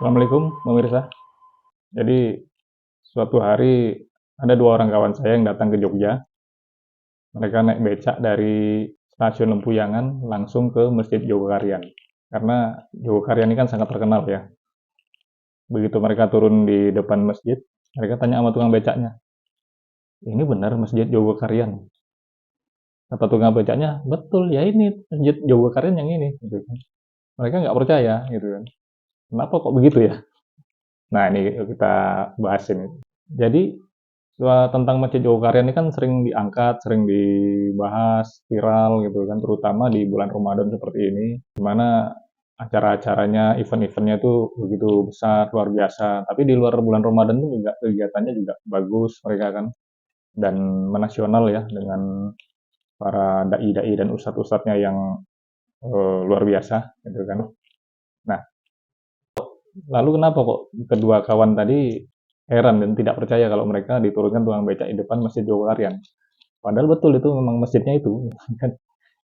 Assalamualaikum pemirsa. Jadi suatu hari ada dua orang kawan saya yang datang ke Jogja. Mereka naik becak dari stasiun Lempuyangan langsung ke Masjid Jogokarian. Karena Jogokarian ini kan sangat terkenal ya. Begitu mereka turun di depan masjid, mereka tanya sama tukang becaknya, ini benar Masjid Jogokarian? Kata tukang becaknya, betul ya ini Masjid Jogokarian yang ini. Gitu kan. Mereka nggak percaya gitu kan. Kenapa kok begitu ya? Nah ini kita bahas ini. Jadi tentang Masjid Jogokarian ini kan sering diangkat, sering dibahas, viral gitu kan, terutama di bulan Ramadan seperti ini, di mana acara-acaranya, event-eventnya itu begitu besar, luar biasa. Tapi di luar bulan Ramadan itu juga kegiatannya juga bagus mereka kan, dan menasional ya, dengan para dai-dai dan ustadz-ustadznya yang luar biasa gitu kan. Nah, lalu kenapa kok kedua kawan tadi heran dan tidak percaya kalau mereka diturunkan tukang becak di depan Masjid Jogokarian? Padahal betul itu memang masjidnya itu.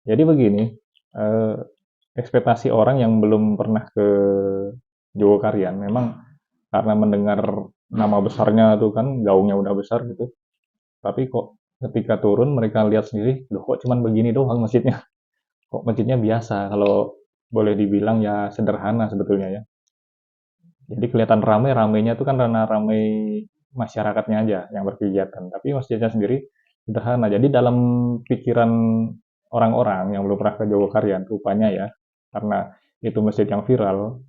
Jadi begini, eh, ekspektasi orang yang belum pernah ke Jogokarian, memang karena mendengar nama besarnya tuh kan, gaungnya udah besar gitu. Tapi kok ketika turun mereka lihat sendiri, loh kok cuman begini doang masjidnya? Kok masjidnya biasa? Kalau boleh dibilang ya sederhana sebetulnya ya. Jadi kelihatan ramai, ramainya itu kan karena ramai masyarakatnya aja yang berkegiatan. Tapi masjidnya sendiri sederhana. Jadi dalam pikiran orang-orang yang belum pernah ke Jogokarian, rupanya ya, karena itu masjid yang viral,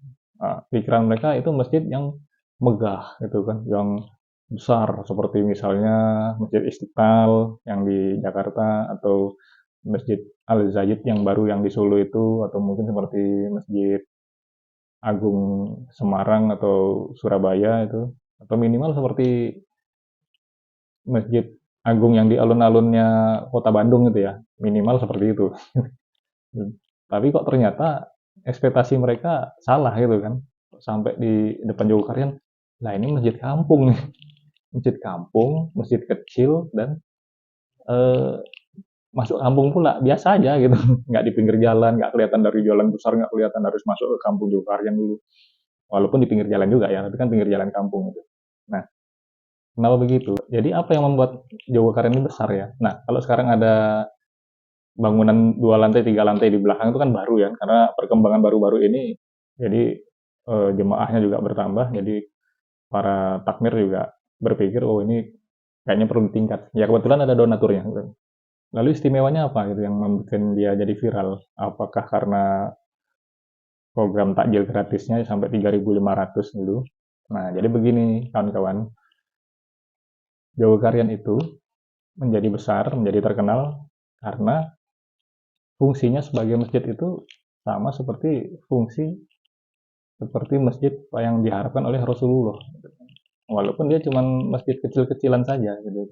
pikiran mereka itu masjid yang megah gitu kan, yang besar seperti misalnya Masjid Istiqlal yang di Jakarta atau Masjid Al Zayed yang baru yang di Solo itu, atau mungkin seperti Masjid Agung Semarang atau Surabaya itu, atau minimal seperti Masjid Agung yang di alun-alunnya kota Bandung gitu ya, minimal seperti itu. Tapi kok ternyata ekspektasi mereka salah gitu kan, sampai di depan Jogokarian, lah ini masjid kampung nih, masjid kampung, masjid kecil dan eh, masuk kampung pula biasa aja gitu, nggak di pinggir jalan, nggak kelihatan dari jalan besar, nggak kelihatan harus masuk ke kampung Jogokarian dulu, walaupun di pinggir jalan juga ya, tapi kan pinggir jalan kampung gitu. Nah, kenapa begitu? Jadi apa yang membuat Jogokarian ini besar ya? Nah, kalau sekarang ada bangunan 2 lantai, 3 lantai di belakang itu kan baru ya, karena perkembangan baru-baru ini, jadi jemaahnya juga bertambah, jadi para takmir juga berpikir, oh ini kayaknya perlu ditingkat. Ya kebetulan ada donaturnya. Gitu. Lalu istimewanya apa gitu yang membuat dia jadi viral? Apakah karena program takjil gratisnya sampai 3.500 dulu? Nah, jadi begini kawan-kawan, Jogokarian itu menjadi besar, menjadi terkenal karena fungsinya sebagai masjid itu sama seperti masjid yang diharapkan oleh Rasulullah. Walaupun dia cuma masjid kecil-kecilan saja gitu.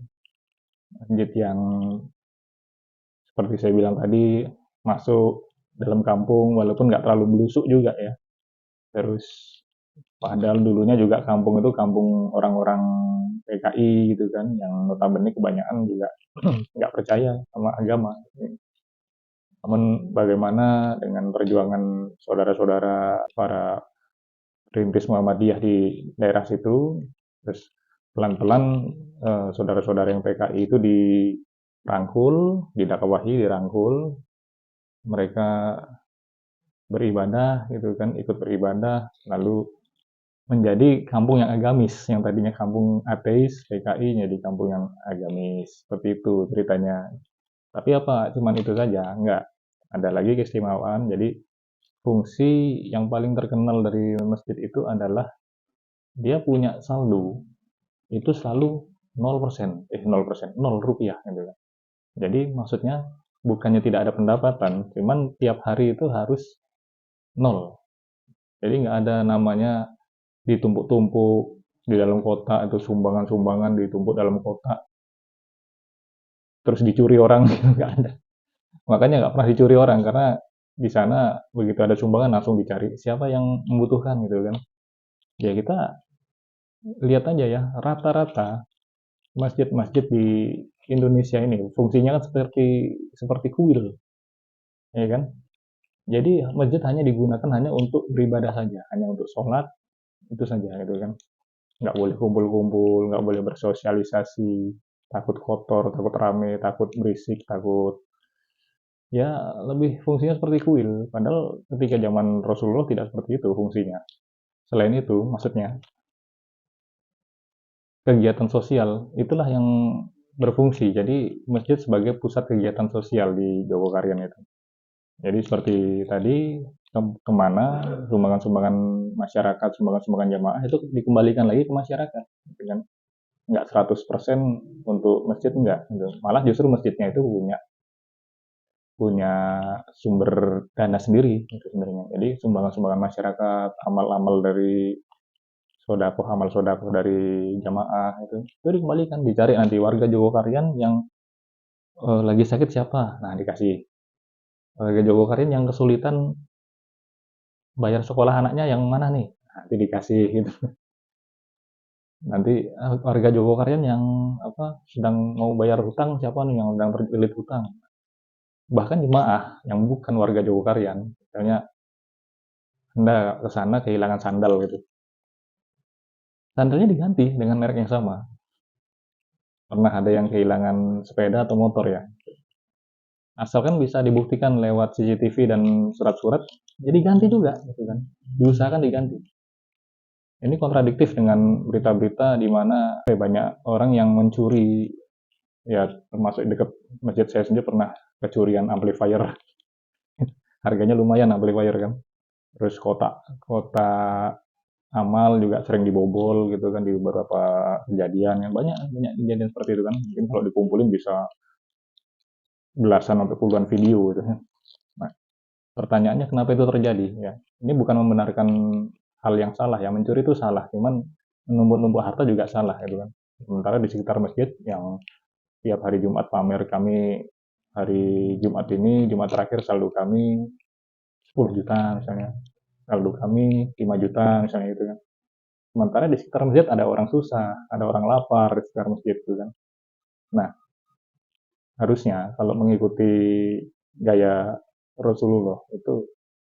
Masjid yang seperti saya bilang tadi masuk dalam kampung walaupun nggak terlalu belusuk juga ya. Terus padahal dulunya juga kampung itu kampung orang-orang PKI gitu kan, yang notabene kebanyakan juga nggak percaya sama agama. Namun bagaimana dengan perjuangan saudara-saudara para perintis Muhammadiyah di daerah situ, terus pelan-pelan saudara-saudara yang PKI itu dirangkul, didakwahi, dirangkul, mereka beribadah gitu kan, ikut beribadah, lalu menjadi kampung yang agamis, yang tadinya kampung ateis, PKI jadi kampung yang agamis, seperti itu ceritanya. Tapi apa, cuman itu saja? Enggak. Ada lagi keistimewaan, jadi fungsi yang paling terkenal dari masjid itu adalah dia punya saldo itu selalu 0%, 0%, 0 rupiah gitu kan. Jadi maksudnya bukannya tidak ada pendapatan, cuman tiap hari itu harus nol. Jadi nggak ada namanya ditumpuk-tumpuk di dalam kota atau sumbangan-sumbangan ditumpuk dalam kota terus dicuri orang gitu, nggak ada. Makanya nggak pernah dicuri orang karena di sana begitu ada sumbangan langsung dicari siapa yang membutuhkan gitu kan. Ya kita lihat aja ya rata-rata masjid-masjid di Indonesia ini fungsinya kan seperti seperti kuil, ya kan? Jadi masjid hanya digunakan hanya untuk beribadah saja, hanya untuk sholat, itu saja gitu kan. Nggak boleh kumpul-kumpul, nggak boleh bersosialisasi, takut kotor, takut rame, takut berisik, takut ya lebih fungsinya seperti kuil. Padahal ketika zaman Rasulullah tidak seperti itu fungsinya. Selain itu, maksudnya kegiatan sosial itulah yang berfungsi. Jadi masjid sebagai pusat kegiatan sosial di Jogokarian itu. Jadi seperti tadi kemana sumbangan-sumbangan masyarakat, sumbangan-sumbangan jamaah itu dikembalikan lagi ke masyarakat, gitu kan? Nggak 100% untuk masjid enggak, gitu. Malah justru masjidnya itu punya punya sumber dana sendiri itu sebenarnya. Jadi sumbangan-sumbangan masyarakat, amal-amal dari sodako, amal sodako dari jamaah itu dikembalikan, dicari nanti warga Jogokarian yang lagi sakit siapa, nah dikasih. Warga Jogokarian yang kesulitan bayar sekolah anaknya yang mana nih, nanti dikasih gitu. Nanti warga Jogokarian yang apa sedang mau bayar hutang siapa nih yang sedang terlilit hutang. Bahkan jemaah yang bukan warga Jogokarian, misalnya Anda ke sana kehilangan sandal gitu. Sandalnya diganti dengan merek yang sama. Pernah ada yang kehilangan sepeda atau motor ya. Asalkan bisa dibuktikan lewat CCTV dan surat-surat, jadi ganti juga gitu kan. Diusahakan diganti. Ini kontradiktif dengan berita-berita di mana banyak orang yang mencuri, ya termasuk dekat masjid saya sendiri pernah kecurian amplifier. Harganya lumayan amplifier kan. Terus kota amal juga sering dibobol gitu kan di beberapa kejadian yang banyak banyak kejadian seperti itu kan. Mungkin kalau dikumpulin bisa belasan atau puluhan video gitu ya. Nah, pertanyaannya kenapa itu terjadi ya? Ini bukan membenarkan hal yang salah ya, mencuri itu salah, cuman menumpuk-numpuk harta juga salah gitu kan. Sementara di sekitar masjid yang tiap hari Jumat pamer kami hari Jumat ini Jumat terakhir saldo kami 10 juta misalnya, saldo kami 5 juta misalnya gitu kan. Sementara di sekitar masjid ada orang susah, ada orang lapar di sekitar masjid gitu kan. Nah, harusnya kalau mengikuti gaya Rasulullah itu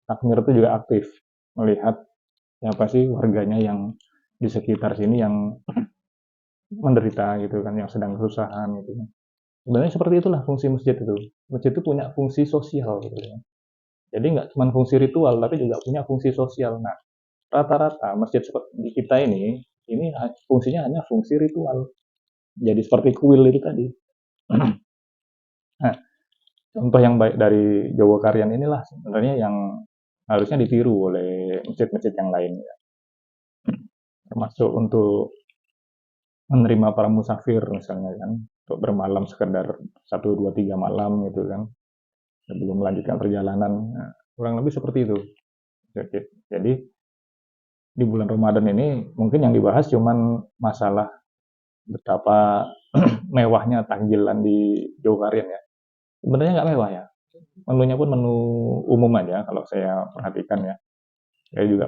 takmir itu juga aktif melihat siapa sih warganya yang di sekitar sini yang menderita gitu kan, yang sedang kesusahan gitu kan. Sebenarnya seperti itulah fungsi masjid itu. Masjid itu punya fungsi sosial gitu ya. Jadi nggak cuma fungsi ritual, tapi juga punya fungsi sosial. Nah, rata-rata masjid seperti kita ini fungsinya hanya fungsi ritual. Jadi seperti kuil itu tadi. Nah, contoh yang baik dari Jogokarian inilah sebenarnya yang harusnya ditiru oleh masjid-masjid yang lain. Ya. Termasuk untuk menerima para musafir misalnya kan, untuk bermalam sekedar 1, 2, 3 malam gitu kan, sebelum melanjutkan perjalanan. Nah, kurang lebih seperti itu. Jadi di bulan Ramadan ini mungkin yang dibahas cuman masalah betapa mewahnya takjilan di Jogokarian ya. Sebenarnya nggak mewah ya. Menunya pun menu umum aja kalau saya perhatikan ya. Saya juga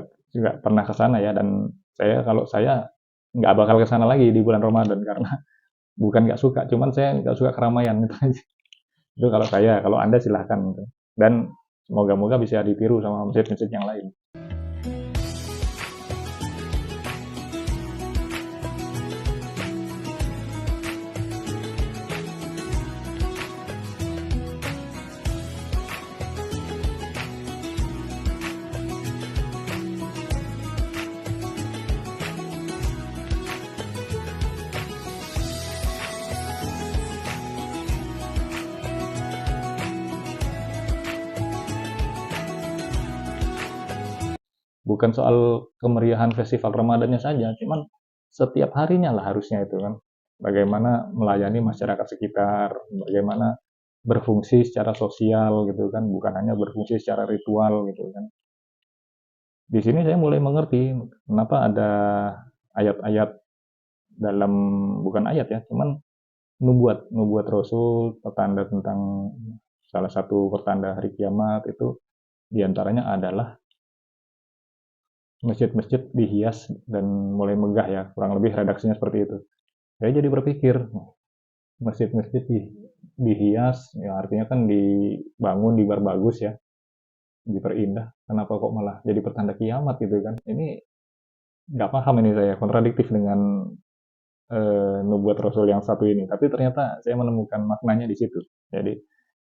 pernah ke sana ya dan kalau saya nggak bakal ke sana lagi di bulan Ramadan karena bukan nggak suka, cuman saya nggak suka keramaian gitu aja. Itu kalau saya, kalau Anda silahkan gitu. Dan semoga-moga bisa ditiru sama masjid-masjid yang lain. Bukan soal kemeriahan festival Ramadannya saja, cuman setiap harinya lah harusnya itu kan. Bagaimana melayani masyarakat sekitar, bagaimana berfungsi secara sosial gitu kan, bukan hanya berfungsi secara ritual gitu kan. Di sini saya mulai mengerti kenapa ada ayat-ayat dalam bukan ayat ya, cuman nubuat Rasul, pertanda tentang salah satu pertanda hari kiamat itu diantaranya adalah masjid-masjid dihias dan mulai megah ya, kurang lebih redaksinya seperti itu. Saya jadi berpikir, masjid-masjid dihias, ya artinya kan dibangun, diperbagus ya, diperindah. Kenapa kok malah jadi pertanda kiamat gitu kan? Ini nggak paham ini saya, kontradiktif dengan nubuat Rasul yang satu ini. Tapi ternyata saya menemukan maknanya di situ. Jadi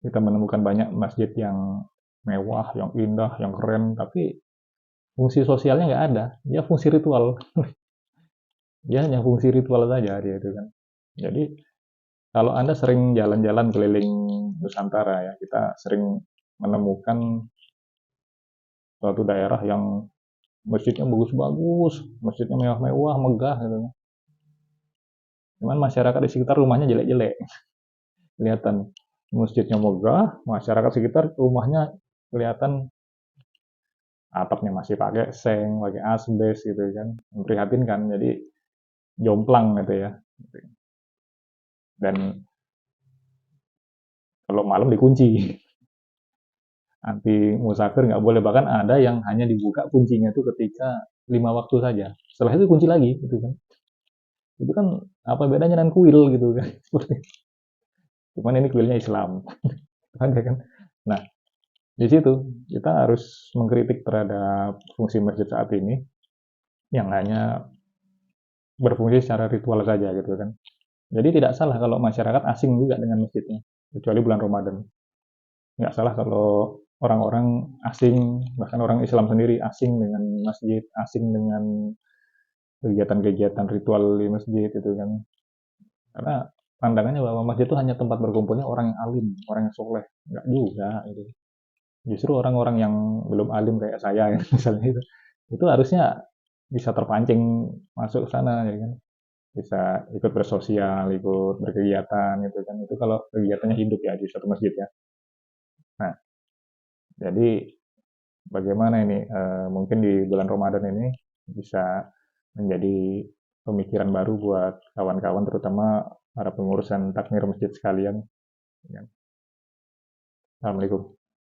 kita menemukan banyak masjid yang mewah, yang indah, yang keren, tapi fungsi sosialnya nggak ada. Dia fungsi ritual. Dia hanya fungsi ritual saja dia itu kan. Jadi kalau Anda sering jalan-jalan keliling Nusantara ya, kita sering menemukan suatu daerah yang masjidnya bagus-bagus, masjidnya mewah-mewah, megah gitu. Cuman masyarakat di sekitar rumahnya jelek-jelek. Kelihatan masjidnya megah, masyarakat sekitar rumahnya kelihatan atapnya masih pakai seng, pakai asbes gitu kan. Memprihatinkan. Jadi jomplang gitu ya. Dan kalau malam dikunci. Anti musafir nggak boleh, bahkan ada yang hanya dibuka kuncinya itu ketika 5 waktu saja, setelah itu kunci lagi gitu kan. Itu kan apa bedanya dengan kuil gitu kan. Seperti cuman ini kuilnya Islam. Ada kan. Nah, di situ kita harus mengkritik terhadap fungsi masjid saat ini yang hanya berfungsi secara ritual saja gitu kan. Jadi tidak salah kalau masyarakat asing juga dengan masjidnya, kecuali bulan Ramadan. Nggak salah kalau orang-orang asing, bahkan orang Islam sendiri asing dengan masjid, asing dengan kegiatan-kegiatan ritual di masjid itu kan. Karena pandangannya bahwa masjid itu hanya tempat berkumpulnya orang yang alim, orang yang soleh. Nggak juga itu. Justru orang-orang yang belum alim kayak saya ya, misalnya itu harusnya bisa terpancing masuk ke sana ya kan. Bisa ikut bersosial, ikut berkegiatan gitu kan. Itu kalau kegiatannya hidup ya di suatu masjid ya. Nah, jadi bagaimana ini mungkin di bulan Ramadan ini bisa menjadi pemikiran baru buat kawan-kawan terutama para pengurusan takmir masjid sekalian. Ya. Assalamualaikum.